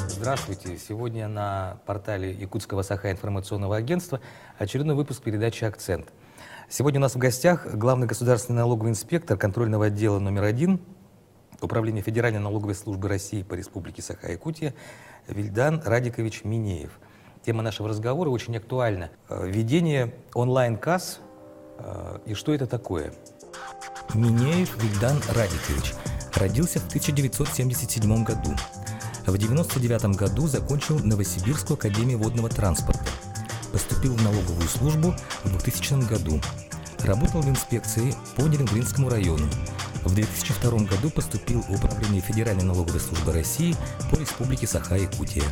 Здравствуйте! Сегодня на портале Якутского Саха-информационного агентства очередной выпуск передачи «Акцент». Сегодня у нас в гостях главный государственный налоговый инспектор контрольного отдела номер 1 Управления Федеральной налоговой службы России по Республике Саха-Якутия Вильдан Радикович Минеев. Тема нашего разговора очень актуальна. Введение онлайн-касс и что это такое? Минеев Вильдан Радикович родился в 1977 году. В 1999 году закончил Новосибирскую академию водного транспорта. Поступил в налоговую службу в 2000 году. Работал в инспекции по Нерюнгринскому району. В 2002 году поступил в Управление Федеральной налоговой службы России по Республике Саха-Якутия.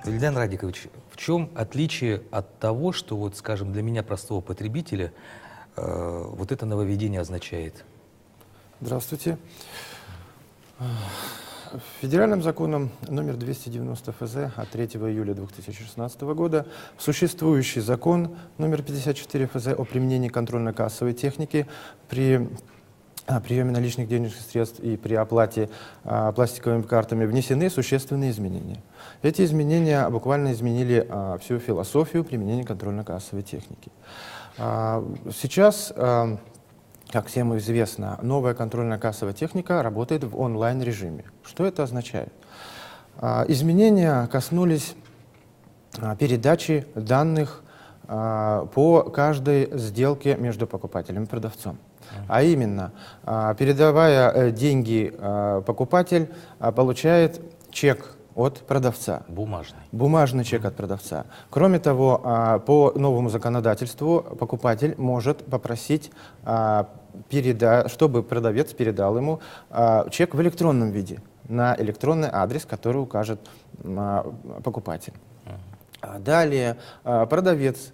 Вильдан Радикович, в чем отличие от того, что, вот, скажем, для меня, простого потребителя, вот это нововведение означает? Здравствуйте. Федеральным законом номер 290 ФЗ от 3 июля 2016 года существующий закон номер 54 ФЗ о применении контрольно-кассовой техники при приеме наличных денежных средств и при оплате пластиковыми картами внесены существенные изменения. Эти изменения буквально изменили всю философию применения контрольно-кассовой техники. Сейчас, как всем известно, новая контрольно-кассовая техника работает в онлайн-режиме. Что это означает? Изменения коснулись передачи данных по каждой сделке между покупателем и продавцом. А именно, передавая деньги, покупатель получает чек от продавца. Бумажный чек от продавца. Кроме того, по новому законодательству покупатель может попросить, чтобы продавец передал ему чек в электронном виде на электронный адрес, который укажет покупатель. Далее продавец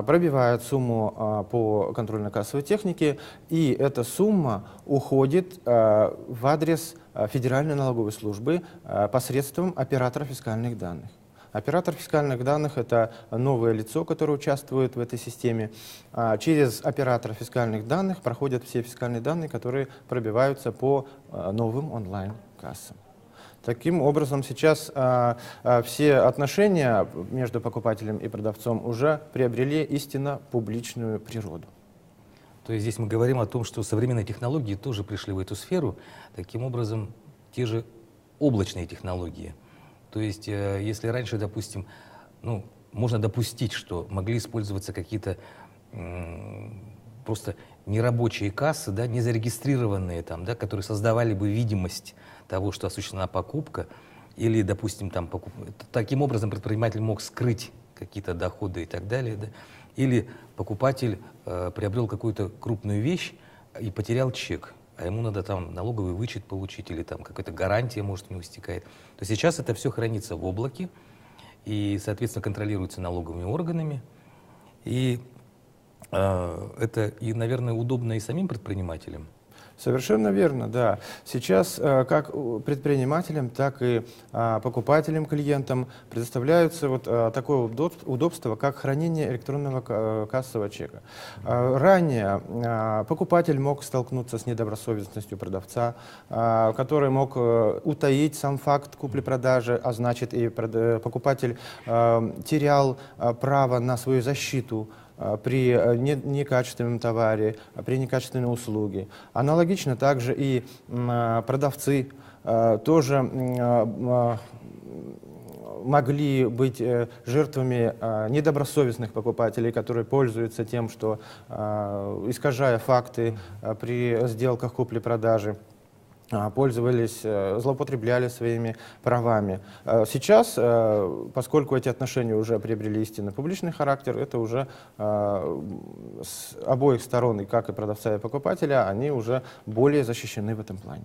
пробивает сумму по контрольно-кассовой технике, и эта сумма уходит в адрес Федеральной налоговой службы посредством оператора фискальных данных. Оператор фискальных данных — это новое лицо, которое участвует в этой системе. Через оператора фискальных данных проходят все фискальные данные, которые пробиваются по новым онлайн-кассам. Таким образом, сейчас все отношения между покупателем и продавцом уже приобрели истинно публичную природу. То есть здесь мы говорим о том, что современные технологии тоже пришли в эту сферу, таким образом, те же облачные технологии. То есть, если раньше, допустим, можно допустить, что могли использоваться какие-то просто нерабочие кассы, да, незарегистрированные, там, да, которые создавали бы видимость того, что осуществлена покупка, или, допустим, таким образом предприниматель мог скрыть какие-то доходы и так далее, да, или покупатель приобрел какую-то крупную вещь и потерял чек, а ему надо там налоговый вычет получить, или там какая-то гарантия, может, у него истекает. То сейчас это все хранится в облаке и, соответственно, контролируется налоговыми органами, и это, наверное, удобно и самим предпринимателям. Совершенно верно, да. Сейчас как предпринимателям, так и покупателям, клиентам предоставляются вот такое удобство, как хранение электронного кассового чека. Ранее покупатель мог столкнуться с недобросовестностью продавца, который мог утаить сам факт купли-продажи, а значит и покупатель терял право на свою защиту при некачественном товаре, при некачественной услуге. Аналогично также и продавцы тоже могли быть жертвами недобросовестных покупателей, которые пользуются тем, что, искажая факты при сделках купли-продажи, злоупотребляли своими правами. Сейчас, поскольку эти отношения уже приобрели истинно публичный характер, это уже с обоих сторон, и как и продавца, и покупателя, они уже более защищены в этом плане.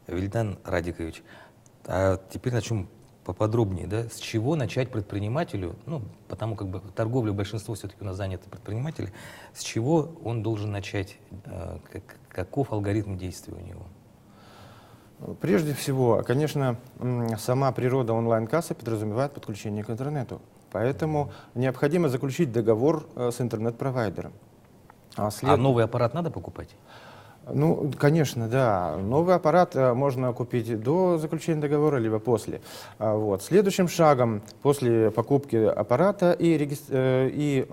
Вильдан Радикович, а теперь начнем поподробнее, да, с чего начать предпринимателю, потому как бы в торговле большинство все-таки у нас заняты предприниматели, с чего он должен начать, каков алгоритм действия у него? Прежде всего, конечно, сама природа онлайн-кассы подразумевает подключение к интернету. Поэтому необходимо заключить договор с интернет-провайдером. А новый аппарат надо покупать? Ну, конечно, да. Новый аппарат можно купить до заключения договора, либо после. Вот. Следующим шагом после покупки аппарата и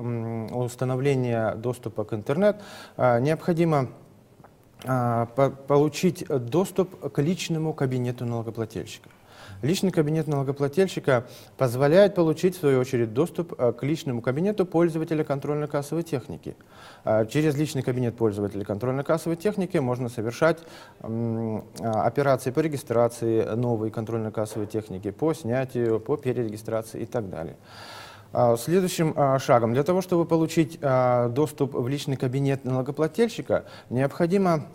установления доступа к интернету необходимо получить доступ к личному кабинету налогоплательщика. Личный кабинет налогоплательщика позволяет получить, в свою очередь, доступ к личному кабинету пользователя контрольно-кассовой техники. Через личный кабинет пользователя контрольно-кассовой техники можно совершать операции по регистрации новой контрольно-кассовой техники, по снятию, по перерегистрации и так далее. Следующим шагом, для того, чтобы получить доступ в личный кабинет налогоплательщика, необходимо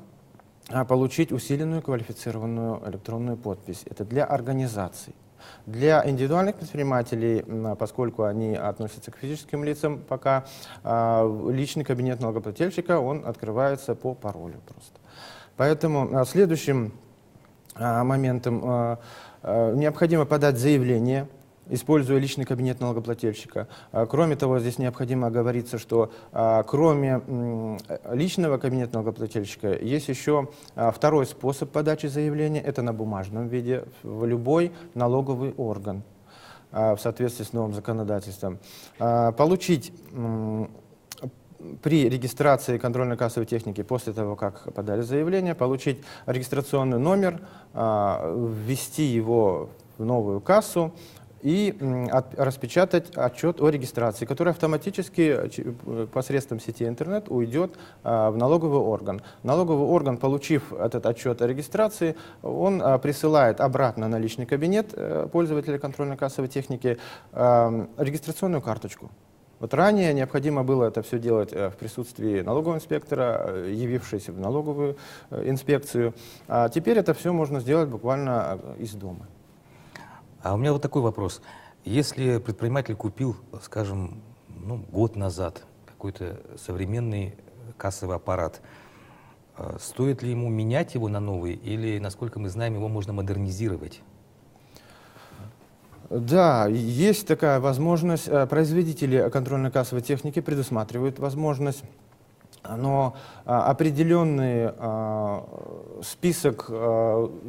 получить усиленную квалифицированную электронную подпись. Это для организаций. Для индивидуальных предпринимателей, поскольку они относятся к физическим лицам, пока личный кабинет налогоплательщика, он открывается по паролю просто. Поэтому следующим моментом необходимо подать заявление, используя личный кабинет налогоплательщика. Кроме того, здесь необходимо оговориться, что кроме личного кабинета налогоплательщика есть еще второй способ подачи заявления. Это на бумажном виде в любой налоговый орган в соответствии с новым законодательством. Получить при регистрации контрольно-кассовой техники, после того, как подали заявление, получить регистрационный номер, ввести его в новую кассу, и распечатать отчет о регистрации, который автоматически посредством сети интернет уйдет в налоговый орган. Налоговый орган, получив этот отчет о регистрации, он присылает обратно на личный кабинет пользователя контрольно-кассовой техники регистрационную карточку. Вот ранее необходимо было это все делать в присутствии налогового инспектора, явившись в налоговую инспекцию. А теперь это все можно сделать буквально из дома. А у меня вот такой вопрос. Если предприниматель купил, скажем, год назад какой-то современный кассовый аппарат, стоит ли ему менять его на новый или, насколько мы знаем, его можно модернизировать? Да, есть такая возможность. Производители контрольно-кассовой техники предусматривают возможность, но определенный список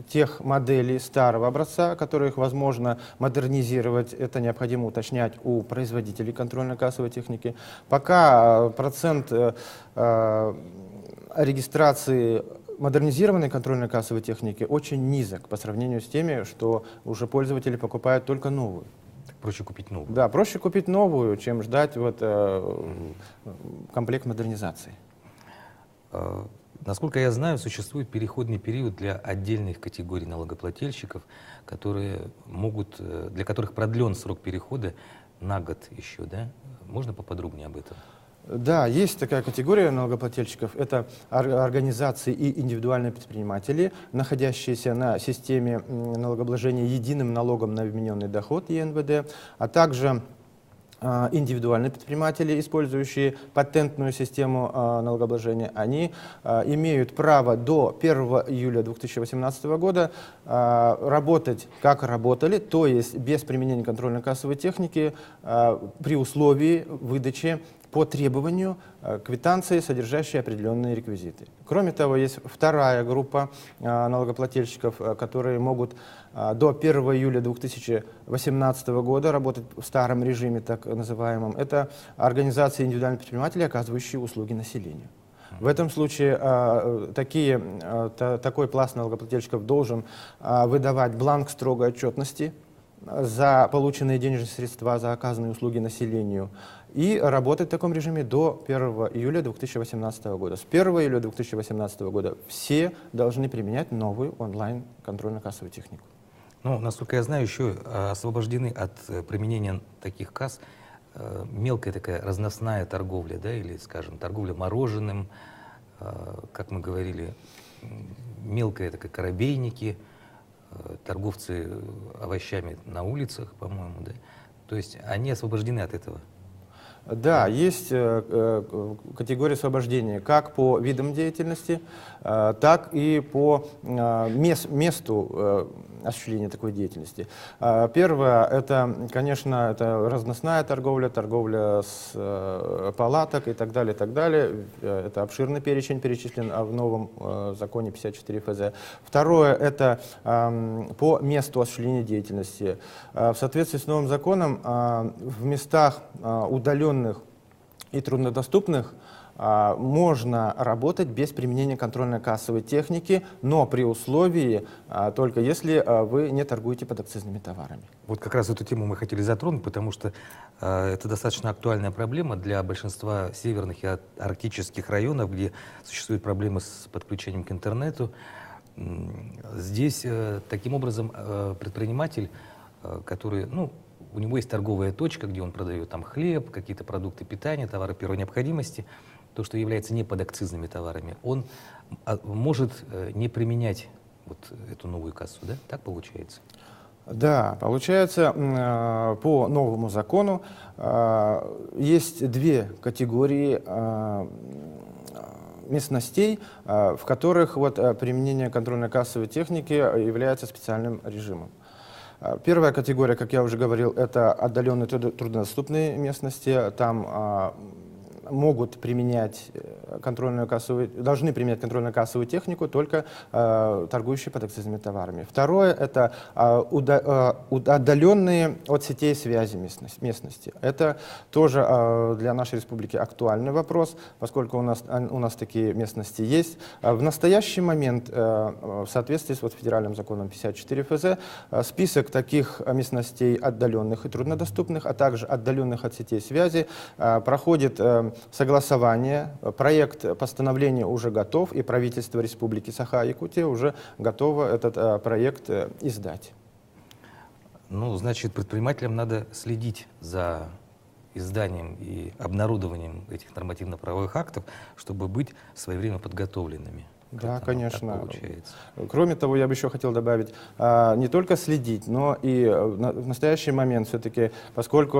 тех моделей старого образца, которых возможно модернизировать, это необходимо уточнять у производителей контрольно-кассовой техники. Пока процент регистрации модернизированной контрольно-кассовой техники очень низок по сравнению с теми, что уже пользователи покупают только новую. Проще купить новую? Да, проще купить новую, чем ждать комплект модернизации. Насколько я знаю, существует переходный период для отдельных категорий налогоплательщиков, для которых продлен срок перехода на год еще, да? Можно поподробнее об этом? Да, есть такая категория налогоплательщиков. Это организации и индивидуальные предприниматели, находящиеся на системе налогообложения единым налогом на вмененный доход ЕНВД, а также индивидуальные предприниматели, использующие патентную систему налогообложения, они имеют право до 1 июля 2018 года работать, как работали, то есть без применения контрольно-кассовой техники, при условии выдачи по требованию квитанции, содержащие определенные реквизиты. Кроме того, есть вторая группа налогоплательщиков, которые могут до 1 июля 2018 года работать в старом режиме, так называемом. Это организации индивидуальных предпринимателей, оказывающие услуги населению. В этом случае такой пласт налогоплательщиков должен выдавать бланк строгой отчетности за полученные денежные средства, за оказанные услуги населению, и работать в таком режиме до 1 июля 2018 года. С 1 июля 2018 года все должны применять новую онлайн-контрольно-кассовую технику. Ну, насколько я знаю, еще освобождены от применения таких касс мелкая такая разносная торговля, да, или, скажем, торговля мороженым, как мы говорили, мелкая такая коробейники, торговцы овощами на улицах, по-моему, да. То есть они освобождены от этого. Да, есть категория освобождения как по видам деятельности, так и по месту осуществления такой деятельности. Первое, это, конечно, это разносная торговля, торговля с палаток и так далее, и так далее. Это обширный перечень перечислен в новом законе 54 ФЗ. Второе, это по месту осуществления деятельности. В соответствии с новым законом в местах удаленных и труднодоступных можно работать без применения контрольно-кассовой техники, но при условии только если вы не торгуете подакцизными товарами. Вот как раз эту тему мы хотели затронуть, потому что это достаточно актуальная проблема для большинства северных и арктических районов, где существуют проблемы с подключением к интернету. Здесь таким образом предприниматель, который, у него есть торговая точка, где он продает там хлеб, какие-то продукты питания, товары первой необходимости, то, что является не подакцизными товарами, он может не применять вот эту новую кассу, да? Так получается? Да, получается, по новому закону есть две категории местностей, в которых применение контрольно-кассовой техники является специальным режимом. Первая категория, как я уже говорил, это отдаленные труднодоступные местности. Там могут применять должны применять контрольно-кассовую технику только торгующие подакцизными товарами. Второе, это отдаленные от сетей связи местности. Это тоже для нашей республики актуальный вопрос, поскольку у нас такие местности есть. В настоящий момент, в соответствии с федеральным законом 54 ФЗ, список таких местностей отдаленных и труднодоступных, а также отдаленных от сетей связи проходит согласование. Проект постановления уже готов, и правительство Республики Саха-Якутия уже готово этот проект издать. Значит, предпринимателям надо следить за изданием и обнародованием этих нормативно-правовых актов, чтобы быть своевременно подготовленными. Да, конечно. Получается. Кроме того, я бы еще хотел добавить, не только следить, но и в настоящий момент все-таки, поскольку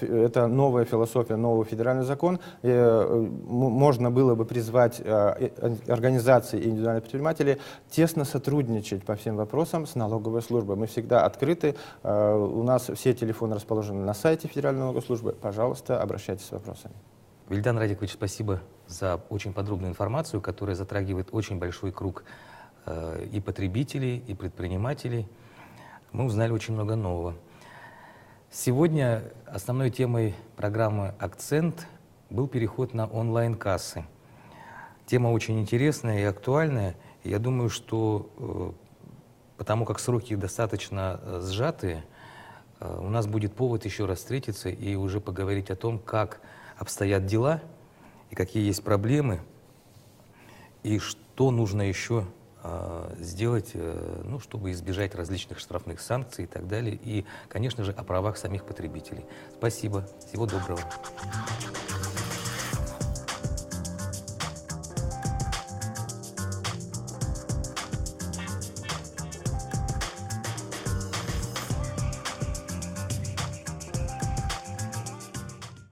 это новая философия, новый федеральный закон, можно было бы призвать организации и индивидуальных предпринимателей тесно сотрудничать по всем вопросам с налоговой службой. Мы всегда открыты, у нас все телефоны расположены на сайте Федеральной налоговой службы. Пожалуйста, обращайтесь с вопросами. Вильдан Радикович, спасибо за очень подробную информацию, которая затрагивает очень большой круг и потребителей, и предпринимателей. Мы узнали очень много нового. Сегодня основной темой программы «Акцент» был переход на онлайн-кассы. Тема очень интересная и актуальная. Я думаю, что потому как сроки достаточно сжатые, у нас будет повод еще раз встретиться и уже поговорить о том, как обстоят дела, и какие есть проблемы, и что нужно еще сделать, чтобы избежать различных штрафных санкций и так далее, и, конечно же, о правах самих потребителей. Спасибо, всего доброго.